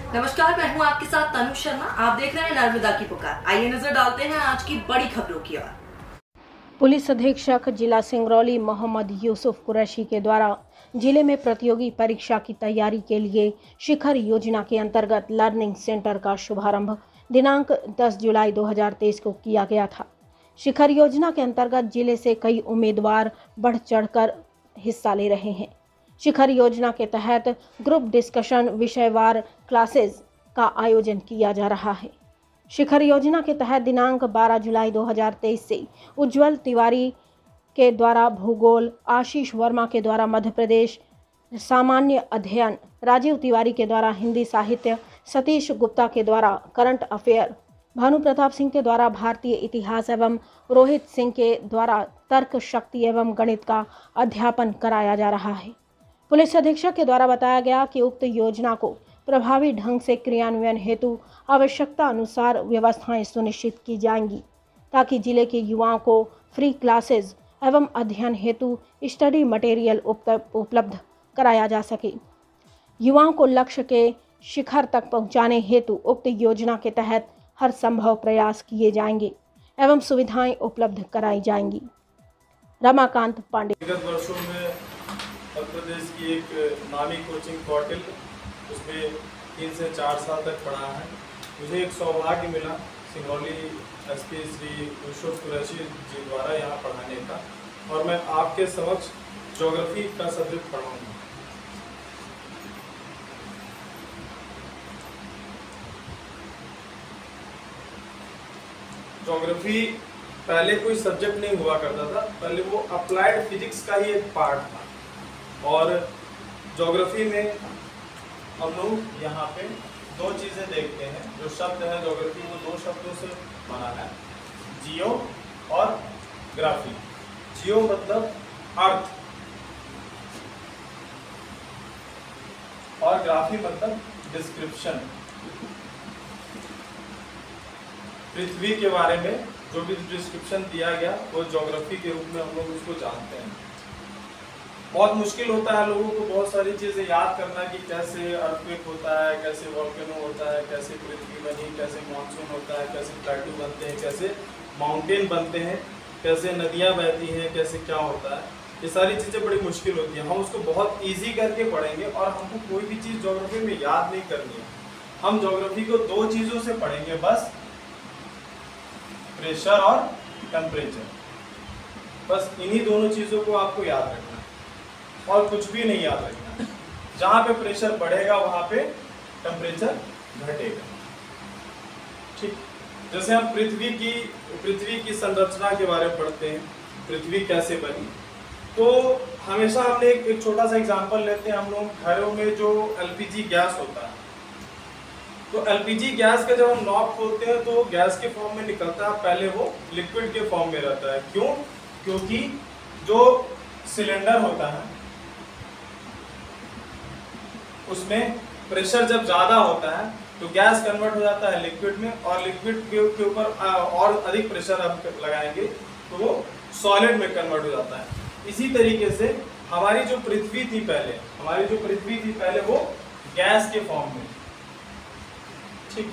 नमस्कार, मैं हूं आपके साथ तनु शर्मा। आप देख रहे हैं नर्मदा की पुकार। आइए नजर डालते हैं आज की बड़ी खबरों की ओर। पुलिस अधीक्षक जिला सिंगरौली मोहम्मद यूसुफ कुरैशी के द्वारा जिले में प्रतियोगी परीक्षा की तैयारी के लिए शिखर योजना के अंतर्गत लर्निंग सेंटर का शुभारंभ दिनांक 10 जुलाई 2023 को किया गया था। शिखर योजना के अंतर्गत जिले से कई उम्मीदवार बढ़ चढ़कर हिस्सा ले रहे हैं। शिखर योजना के तहत ग्रुप डिस्कशन विषयवार क्लासेस का आयोजन किया जा रहा है। शिखर योजना के तहत दिनांक 12 जुलाई 2023 से उज्जवल तिवारी के द्वारा भूगोल, आशीष वर्मा के द्वारा मध्य प्रदेश सामान्य अध्ययन, राजीव तिवारी के द्वारा हिंदी साहित्य, सतीश गुप्ता के द्वारा करंट अफेयर, भानु प्रताप सिंह के द्वारा भारतीय इतिहास एवं रोहित सिंह के द्वारा तर्क शक्ति एवं गणित का अध्यापन कराया जा रहा है। पुलिस अधीक्षक के द्वारा बताया गया कि उक्त योजना को प्रभावी ढंग से क्रियान्वयन हेतु आवश्यकता अनुसार व्यवस्थाएं सुनिश्चित की जाएंगी ताकि जिले के युवाओं को फ्री क्लासेस एवं अध्ययन हेतु स्टडी मटेरियल उपलब्ध कराया जा सके। युवाओं को लक्ष्य के शिखर तक पहुंचाने हेतु उक्त योजना के तहत हर संभव प्रयास किए जाएंगे एवं सुविधाएं उपलब्ध कराई जाएंगी। रमाकांत पांडे। विगत वर्षों में उत्तर प्रदेश की एक नामी कोचिंग पोर्टल उसमें 3 से 4 साल तक पढ़ा है। मुझे एक सौभाग्य मिला सिंगरौली एसपी श्री यूसुफ कुरैशी जी द्वारा यहाँ पढ़ाने का, और मैं आपके समक्ष ज्योग्राफी का सब्जेक्ट पढ़ाऊंगा। ज्योग्राफी पहले कोई सब्जेक्ट नहीं हुआ करता था, पहले वो अप्लाइड फिजिक्स का ही एक पार्ट था। और ज्योग्राफी में हम लोग यहाँ पे 2 चीज़ें देखते हैं। जो शब्द है ज्योग्राफी वो 2 शब्दों से बना है, जियो और ग्राफी। जियो मतलब अर्थ और ग्राफी मतलब डिस्क्रिप्शन। पृथ्वी के बारे में जो भी डिस्क्रिप्शन दिया गया वो ज्योग्राफी के रूप में हम लोग उसको जानते हैं। बहुत मुश्किल होता है लोगों को बहुत सारी चीज़ें याद करना कि कैसे अर्थक्वेक होता है, कैसे वोल्केनो होता है, कैसे पृथ्वी बनी, कैसे मानसून होता है, कैसे प्लेटू बनते हैं, कैसे माउंटेन बनते हैं, कैसे नदियाँ बहती हैं, कैसे क्या होता है। ये सारी चीज़ें बड़ी मुश्किल होती हैं। हम उसको बहुत ईजी करके पढ़ेंगे और हमको कोई भी चीज़ ज्योग्राफी में याद नहीं करनी है। हम ज्योग्राफी को 2 चीज़ों से पढ़ेंगे बस, प्रेशर और टेम्परेचर। बस इन्हीं दोनों चीज़ों को आपको याद रखना है और कुछ भी नहीं याद रखना। जहाँ पे प्रेशर बढ़ेगा वहाँ पे टेम्परेचर घटेगा। ठीक, जैसे हम पृथ्वी की संरचना के बारे में पढ़ते हैं, पृथ्वी कैसे बनी, तो हमेशा हमने एक छोटा सा एग्जांपल लेते हैं। हम लोग घरों में जो एलपीजी गैस होता है, तो एलपीजी गैस का जब हम नॉब खोलते हैं तो गैस के फॉर्म में निकलता है, पहले वो लिक्विड के फॉर्म में रहता है। क्यों? क्योंकि जो सिलेंडर होता है उसमें प्रेशर जब ज़्यादा होता है तो गैस कन्वर्ट हो जाता है लिक्विड में, और लिक्विड के ऊपर और अधिक प्रेशर आप लगाएंगे तो वो सॉलिड में कन्वर्ट हो जाता है। इसी तरीके से हमारी जो पृथ्वी थी पहले वो गैस के फॉर्म में। ठीक,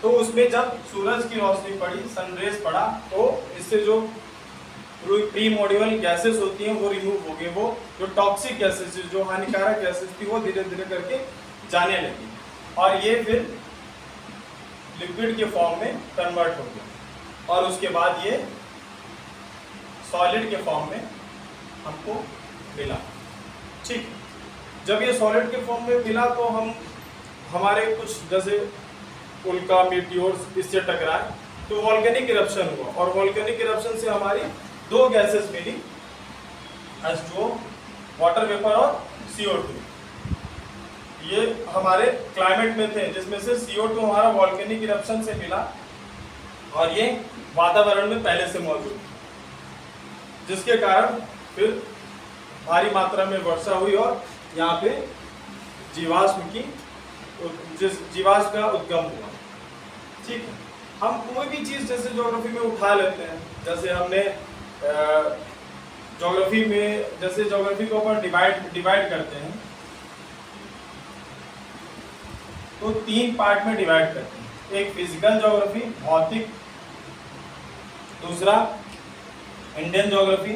तो उसमें जब सूरज की रोशनी पड़ी, सनरेज पड़ा, तो इससे जो प्रीमोर्डियल गैसेस होती हैं वो रिमूव हो गई। वो जो टॉक्सिक गैसेस, जो हानिकारक गैसेस थी, वो धीरे धीरे करके जाने लगी और ये फिर लिक्विड के फॉर्म में कन्वर्ट हो गया और उसके बाद ये सॉलिड के फॉर्म में हमको मिला। ठीक, जब ये सॉलिड के फॉर्म में मिला तो हमारे कुछ जैसे उल्का, मीटियोर्स इससे टकराए तो वॉल्केनिक इरप्शन हुआ, और वॉल्केनिक इरप्शन से हमारी 2 गैसेस मिली, H2O, वाटर वेपर और CO2। ये हमारे क्लाइमेट में थे, जिसमें से CO2 हमारा वॉल्केनिक इरप्शन से मिला और ये वातावरण में पहले से मौजूद, जिसके कारण फिर भारी मात्रा में वर्षा हुई और यहाँ पे जीवाश्म का उद्गम हुआ। ठीक है, हम कोई भी चीज़ जैसे ज्योग्राफी में उठा लेते हैं, जैसे हमने ज्योग्राफी में जैसे ज्योग्राफी को अपन डिवाइड करते हैं तो 3 पार्ट में डिवाइड करते हैं। एक फिजिकल ज्योग्राफी, भौतिक, दूसरा इंडियन ज्योग्राफी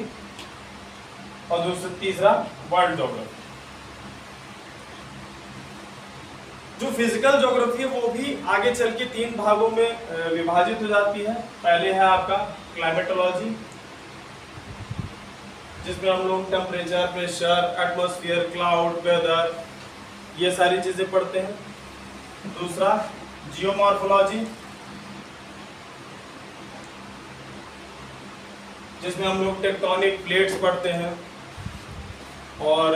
और तीसरा वर्ल्ड ज्योग्राफी। जो फिजिकल ज्योग्राफी है वो भी आगे चल के 3 भागों में विभाजित हो जाती है। पहले है आपका क्लाइमेटोलॉजी, जिसमें हम लोग temperature, pressure, atmosphere, cloud, weather, ये सारी चीजें पढ़ते हैं। दूसरा जियोमॉर्फोलॉजी, जिसमें हम लोग टेक्टोनिक प्लेट्स पढ़ते हैं और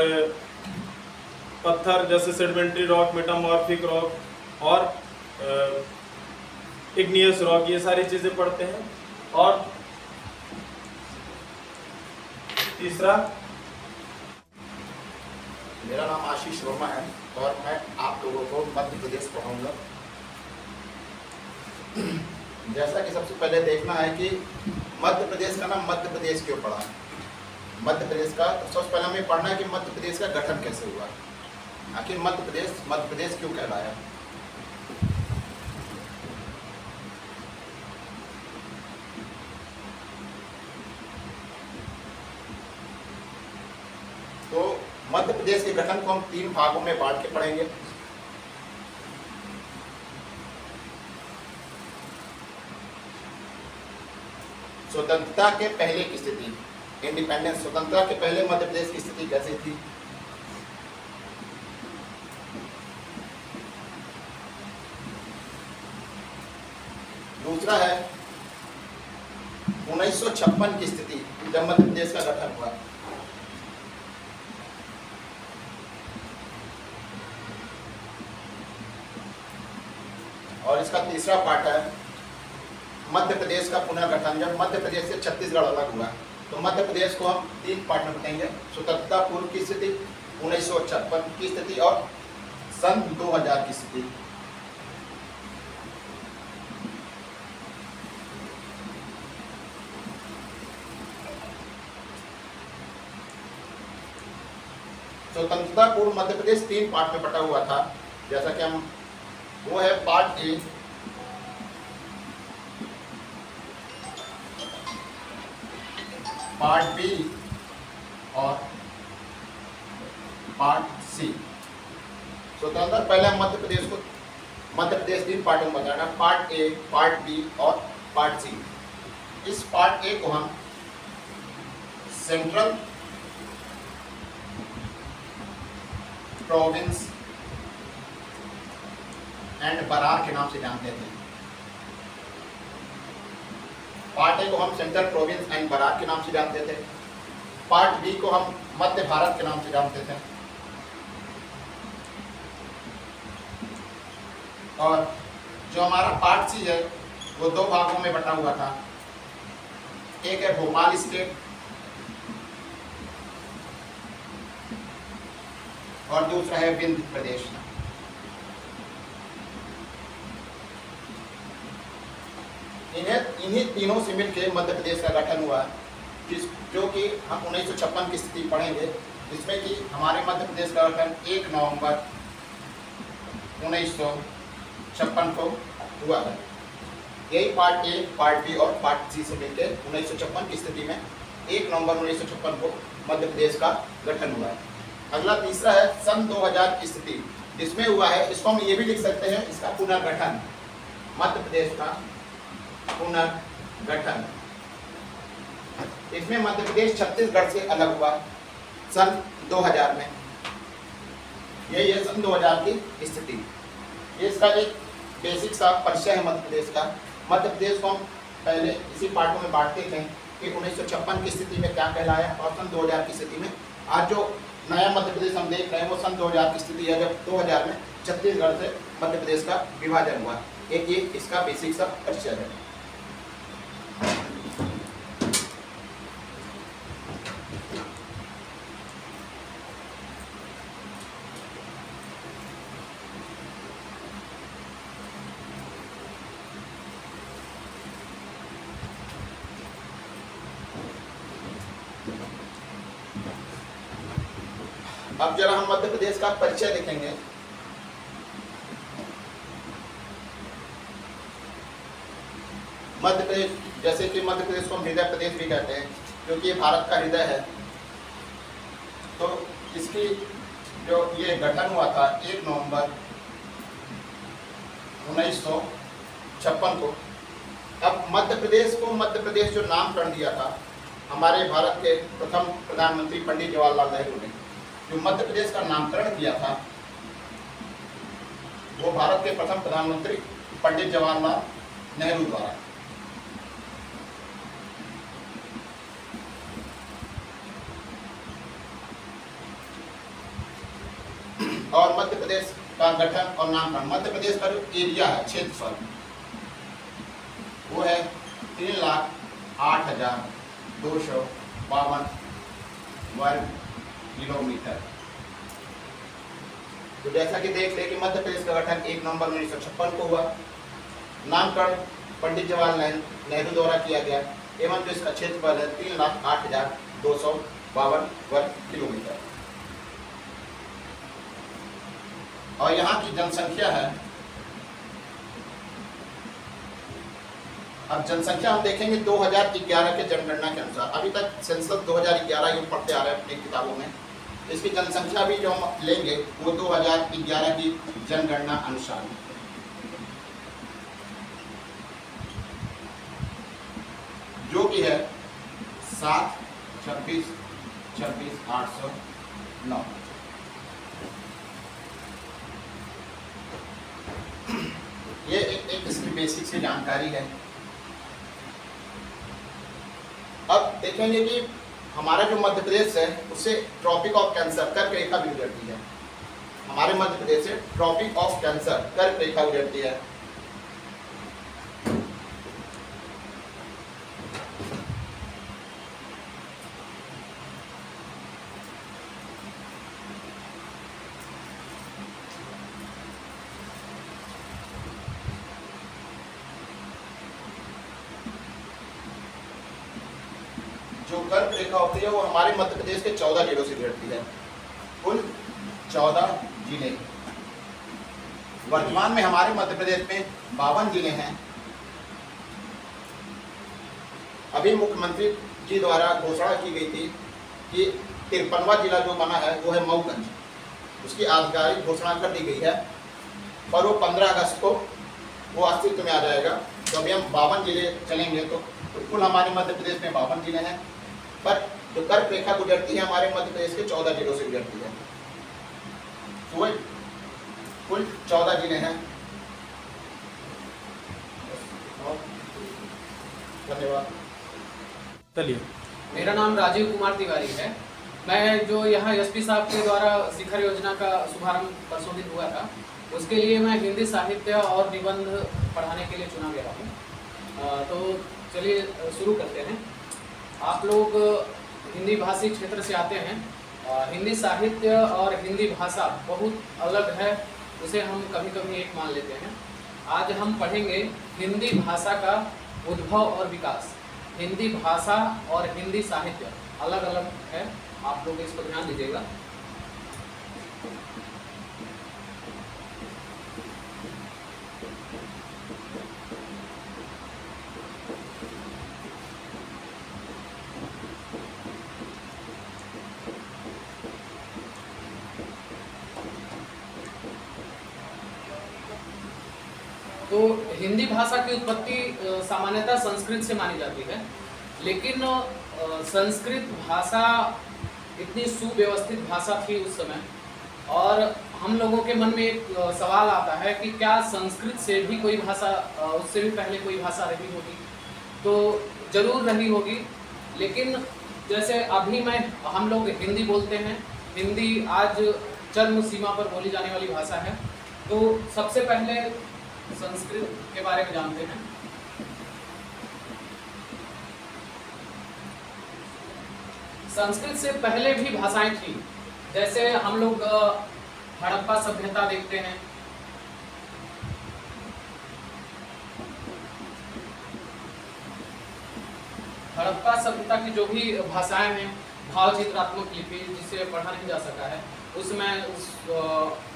पत्थर जैसे सेडिमेंट्री रॉक, मेटामॉर्फिक रॉक और इग्नियस रॉक, ये सारी चीजें पढ़ते हैं। और तीसरा, मेरा नाम आशीष वर्मा है और मैं आप लोगों को मध्य प्रदेश पढ़ाऊंगा। जैसा कि सबसे पहले देखना है कि मध्य प्रदेश का नाम मध्य प्रदेश क्यों पड़ा है। मध्य प्रदेश का सबसे पहले हमें पढ़ना है कि मध्य प्रदेश का गठन कैसे हुआ, आखिर मध्य प्रदेश क्यों कहलाया। तो मध्य प्रदेश के गठन को हम 3 भागों में बांट के पढ़ेंगे। स्वतंत्रता के पहले की स्थिति, इंडिपेंडेंस, स्वतंत्रता के पहले मध्य प्रदेश की स्थिति कैसी थी। दूसरा है 1956 की स्थिति, जब मध्य प्रदेश का गठन हुआ। और इसका तीसरा पार्ट है मध्य प्रदेश का पुनर्गठन, जब मध्य प्रदेश से छत्तीसगढ़ अलग हुआ। तो मध्य प्रदेश को हम 3 पार्ट में बताएंगे, स्वतंत्रता पूर्व की स्थिति, 1956 की स्थिति और सन 2000 की स्थिति। स्वतंत्रता पूर्व मध्य प्रदेश 3 पार्ट में बटा हुआ था, जैसा कि हम, वो है पार्ट ए, पार्ट बी और पार्ट सी। स्वतंत्रता पहले मध्य प्रदेश 3 पार्ट में बताना, पार्ट ए, पार्ट बी और पार्ट सी। इस पार्ट ए को हम सेंट्रल प्रोविंस एंड बरार के नाम से जानते थे। पार्ट ए को हम सेंट्रल प्रोविंस एंड बरार के नाम से जानते थे। पार्ट बी को हम मध्य भारत के नाम से जानते थे। और जो हमारा पार्ट सी है वो 2 भागों में बटा हुआ था। एक है भोपाल स्टेट और दूसरा है विंध्य प्रदेश। इन्हीं तीनों से मिलकर मध्य प्रदेश का गठन हुआ, जो कि हम 1956 की स्थिति पढ़ेंगे, जिसमें कि हमारे मध्य प्रदेश का गठन 1 नवंबर 1956 को हुआ है। यही पार्ट ए, पार्ट बी और पार्ट सी से मिलकर 1956 की स्थिति में 1 नवंबर 1956 को मध्य प्रदेश का गठन हुआ है। अगला तीसरा है सन 2000 की स्थिति, जिसमें हुआ है, इसको हम ये भी लिख सकते हैं, इसका पुनर्गठन, मध्य प्रदेश का पुनर्गठन। इसमें मध्य प्रदेश छत्तीसगढ़ से अलग हुआ सन 2000 में। यही है सन 2000 की स्थिति। ये इसका एक बेसिक सा परिचय है मध्य प्रदेश का। मध्य प्रदेश को हम पहले इसी पार्टों में बांटते थे कि 1956 की स्थिति में क्या कहलाया और सन 2000 की स्थिति में। आज जो नया मध्य प्रदेश हम देख रहे हैं वो सन 2000 की स्थिति है, जब 2000 में छत्तीसगढ़ से मध्य प्रदेश का विभाजन हुआ। एक ये इसका बेसिक सा परिचय है। अब जरा हम मध्य प्रदेश का परिचय देखेंगे। मध्य प्रदेश, जैसे कि मध्य प्रदेश को हम हृदय प्रदेश भी कहते हैं क्योंकि ये भारत का हृदय है। तो इसकी जो ये गठन हुआ था 1 नवंबर 1956 को। अब मध्य प्रदेश को मध्य प्रदेश जो नामकरण दिया था हमारे भारत के प्रथम प्रधानमंत्री पंडित जवाहरलाल नेहरू ने, जो मध्य प्रदेश का नामकरण किया था वो भारत के प्रथम प्रधानमंत्री पंडित जवाहरलाल नेहरू द्वारा। और मध्य प्रदेश का गठन और नामकरण, मध्य प्रदेश का जो एरिया है, क्षेत्रफल, वो है 3,08,252 वर्ग किलोमीटर। तो जैसा कि देख ले कि मध्य प्रदेश का गठन 1 नवंबर 1956 को हुआ, नामकरण पंडित जवाहरलाल नेहरू द्वारा किया गया एवं जो इसका क्षेत्रफल है 3,08,252 वर्ग किलोमीटर। और यहाँ की जनसंख्या है, अब जनसंख्या हम देखेंगे 2011 के जनगणना के अनुसार। अभी तक सेंसस 2011 ये पढ़ते आ रहे हैं अपनी किताबों में। इसकी जनसंख्या भी जो हम लेंगे वो 2011 की जनगणना अनुसार, जो कि है 7,26,809। ये एक इसकी बेसिक सी जानकारी है। अब देखेंगे कि हमारा जो मध्य प्रदेश है उससे ट्रॉपिक ऑफ कैंसर कर्क रेखा भी गुजरती है। हमारे मध्य प्रदेश से ट्रॉपिक ऑफ कैंसर कर्क रेखा गुजरती है। जो कर्क रेखा होती है वो हमारे मध्य प्रदेश के 14 जिलों से गुजरती है। कुल 14 जिले। वर्तमान में हमारे मध्य प्रदेश में 52 जिले हैं। अभी मुख्यमंत्री जी द्वारा घोषणा की गई थी कि 53वां जिला जो बना है वो है मऊगंज। उसकी आधिकारिक घोषणा कर दी गई है और वो 15 अगस्त को वो अस्तित्व में आ जाएगा। तो अभी हम 52 जिले चलेंगे तो कुल हमारे मध्य प्रदेश में 52 जिले हैं, पर जो कर्क रेखा गुजरती है हमारे मध्य प्रदेश के 14 जिलों से गुजरती है। तो कुल 14 जिले हैं। धन्यवाद। चलिए, मेरा नाम राजीव कुमार तिवारी है। मैं जो यहाँ एसपी साहब के द्वारा शिखर योजना का शुभारंभ परसों दिन हुआ था, उसके लिए मैं हिंदी साहित्य और निबंध पढ़ाने के लिए चुना गया हूँ। तो चलिए शुरू करते हैं। आप लोग हिंदी भाषी क्षेत्र से आते हैं। हिंदी साहित्य और हिंदी भाषा बहुत अलग है, उसे हम कभी कभी एक मान लेते हैं। आज हम पढ़ेंगे हिंदी भाषा का उद्भव और विकास। हिंदी भाषा और हिंदी साहित्य अलग अलग है, आप लोग इस पर ध्यान दीजिएगा। तो हिंदी भाषा की उत्पत्ति सामान्यतः संस्कृत से मानी जाती है, लेकिन संस्कृत भाषा इतनी सुव्यवस्थित भाषा थी उस समय, और हम लोगों के मन में एक सवाल आता है कि क्या संस्कृत से भी कोई भाषा, उससे भी पहले कोई भाषा रही होगी? तो जरूर रही होगी, लेकिन जैसे अभी हम लोग हिंदी बोलते हैं, हिंदी आज चरम सीमा पर बोली जाने वाली भाषा है। तो सबसे पहले संस्कृत के बारे में जानते हैं। संस्कृत से पहले भी भाषाएं थी, जैसे हम लोग हड़प्पा सभ्यता देखते हैं। हड़प्पा सभ्यता की जो भी भाषाएं हैं, भाव चित्रात्मक लिपि जिसे पढ़ा नहीं जा सका है, उसमें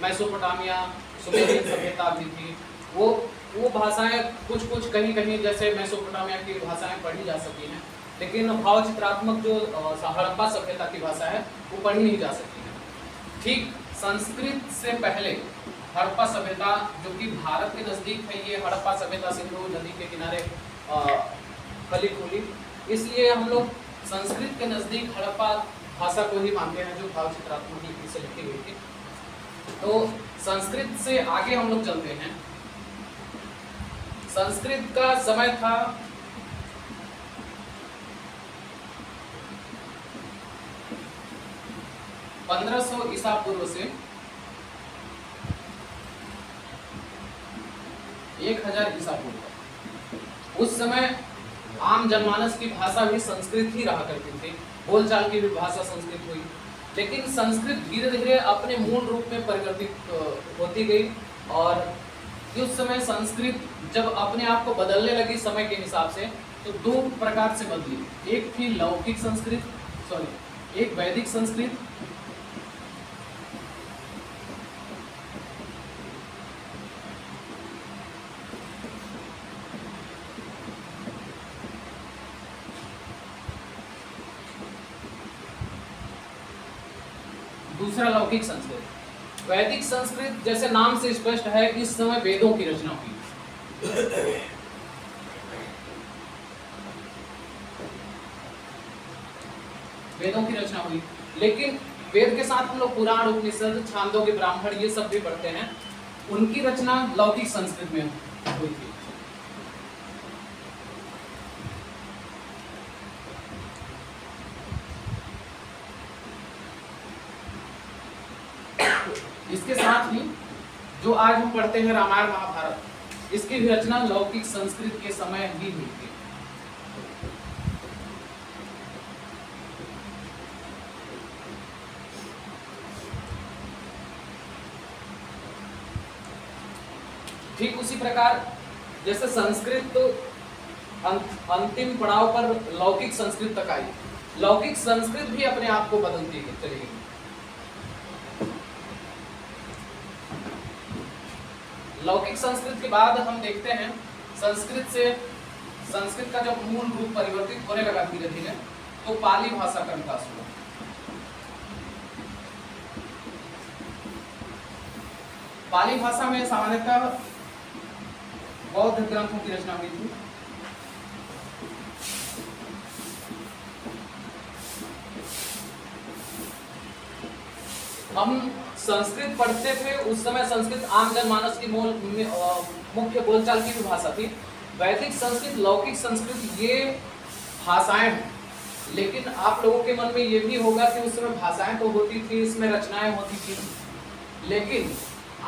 मेसोपोटामिया, सुमेरियन सभ्यता भी थी। वो वो भाषाएं कुछ कुछ कहीं कहीं जैसे मेसोपोटामिया की भाषाएं पढ़ी जा सकती हैं, लेकिन भाव चित्रात्मक जो हड़प्पा सभ्यता की भाषा है वो पढ़ी नहीं जा सकती है। ठीक संस्कृत से पहले हड़प्पा सभ्यता जो कि भारत के नज़दीक है, ये हड़प्पा सभ्यता सिंधु नदी के किनारे फली फूली, इसलिए हम लोग संस्कृत के नज़दीक हड़प्पा भाषा को ही मानते हैं जो भाव चित्रात्मक लिपि से लिखी गई थी। तो संस्कृत से आगे हम लोग चलते हैं। संस्कृत का समय था (1500 ईसा पूर्व से 1000 ईसा पूर्व। उस समय आम जनमानस की भाषा भी संस्कृत ही रहा करती थी, बोलचाल की भी भाषा संस्कृत हुई, लेकिन संस्कृत धीरे धीरे अपने मूल रूप में परिवर्तित होती गई। और उस समय संस्कृत जब अपने आप को बदलने लगी समय के हिसाब से, तो दो प्रकार से बदली। एक थी लौकिक संस्कृत, एक वैदिक संस्कृत, दूसरा लौकिक संस्कृत। वैदिक संस्कृत जैसे नाम से स्पष्ट है, इस समय वेदों की रचना हुई। वेदों की रचना हुई, लेकिन वेद के साथ हम लोग पुराण, उपनिषद, छांदोग्य, ब्राह्मण ये सब भी पढ़ते हैं। उनकी रचना लौकिक संस्कृत में हुई थी। इसके साथ ही जो आज हम पढ़ते हैं रामायण महाभारत, इसकी भी रचना लौकिक संस्कृत के समय ही हुई थी। ठीक उसी प्रकार जैसे संस्कृत अंतिम पड़ाव पर लौकिक संस्कृत तक आई, लौकिक संस्कृत भी अपने आप को बदलती चली गई। लौकिक संस्कृत के बाद हम देखते हैं संस्कृत का जब मूल रूप परिवर्तित होने लगा धीरे धीरे, तो पाली भाषा का विकास हुआ। पाली भाषा में सामान्यतः बौद्ध ग्रंथों की रचना हुई थी। हम संस्कृत पढ़ते थे, उस समय संस्कृत आम जनमानस की मुख्य बोलचाल की भी भाषा थी। वैदिक संस्कृत, लौकिक संस्कृत ये भाषाएं हैं, लेकिन आप लोगों के मन में ये भी होगा कि उस समय भाषाएं तो होती थी, इसमें रचनाएं होती थी, लेकिन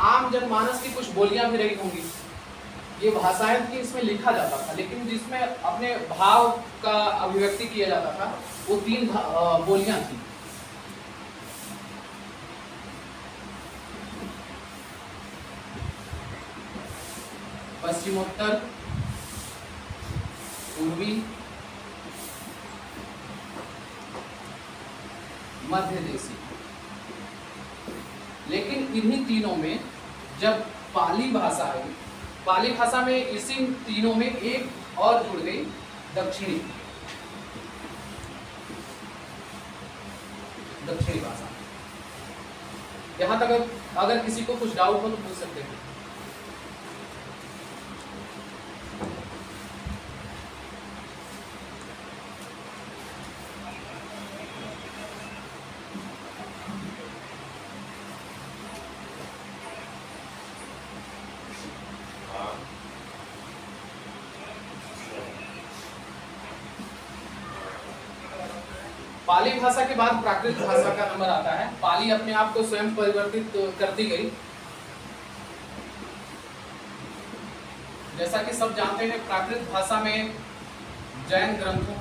आम जनमानस की कुछ बोलियां भी रही होंगी। ये भाषाएं थी, इसमें लिखा जाता था, लेकिन जिसमें अपने भाव का अभिव्यक्ति किया जाता था वो 3 बोलियां थी। पश्चिमोत्तर, पूर्वी, मध्य देशी। लेकिन इन्हीं तीनों में जब पाली भाषा आई, पाली भाषा में इसी तीनों में एक और जुड़ गई, दक्षिणी भाषा। यहां तक अगर किसी को कुछ डाउट हो तो पूछ सकते हैं। पाली भाषा के बाद प्राकृत भाषा का नंबर आता है। पाली अपने आप को स्वयं परिवर्तित करती गई। जैसा कि सब जानते हैं, प्राकृत भाषा में जैन ग्रंथों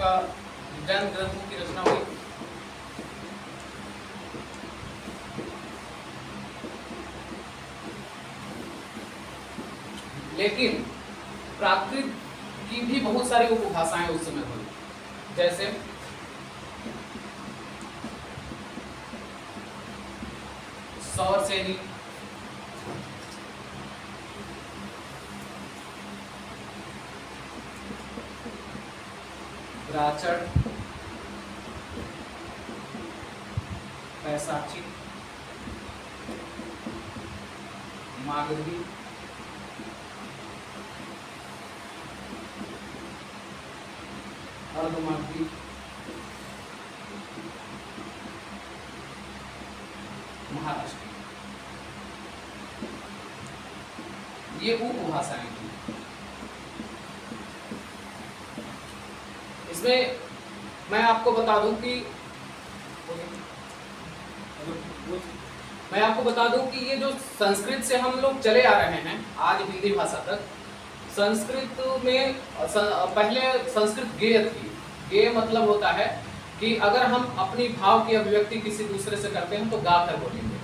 की रचना हुई। लेकिन प्राकृत की भी बहुत सारी उपभाषाएं उस समय हुई, जैसे सौर सैनी, राचड़, बैसाखी, मागधी, अर्धमागधी, महाराष्ट्र, ये उपभाषाएं थी। इसमें मैं आपको बता दूं कि ये जो संस्कृत से हम लोग चले आ रहे हैं आज हिंदी भाषा तक, संस्कृत में पहले संस्कृत गेय थी। गेय मतलब होता है कि अगर हम अपनी भाव की अभिव्यक्ति किसी दूसरे से करते हैं तो गा कर बोलेंगे।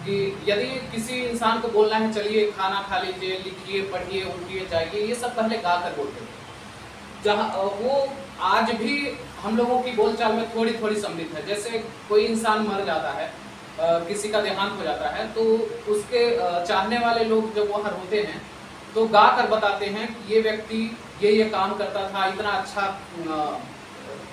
कि यदि किसी इंसान को बोलना है चलिए खाना खा लीजिए, लिखिए, पढ़िए, उठिए, जाइए, ये सब पहले गा कर बोलते थे। जहाँ वो आज भी हम लोगों की बोलचाल में थोड़ी थोड़ी सम्मिलित है। जैसे कोई इंसान मर जाता है, किसी का देहांत हो जाता है, तो उसके चाहने वाले लोग जब वहाँ रोते हैं तो गा कर बताते हैं कि ये व्यक्ति ये काम करता था, इतना अच्छा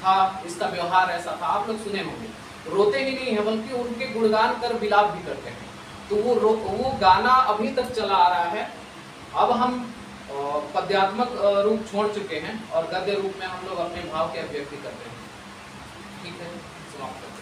था, इसका व्यवहार ऐसा था। आप लोग सुने होंगे। रोते ही नहीं है बल्कि उनके गुणगान कर विलाप भी करते हैं। तो वो गाना अभी तक चला आ रहा है। अब हम पद्यात्मक रूप छोड़ चुके हैं और गद्य रूप में हम लोग अपने भाव की अभिव्यक्ति करते हैं। ठीक है, समाप्त करते हैं।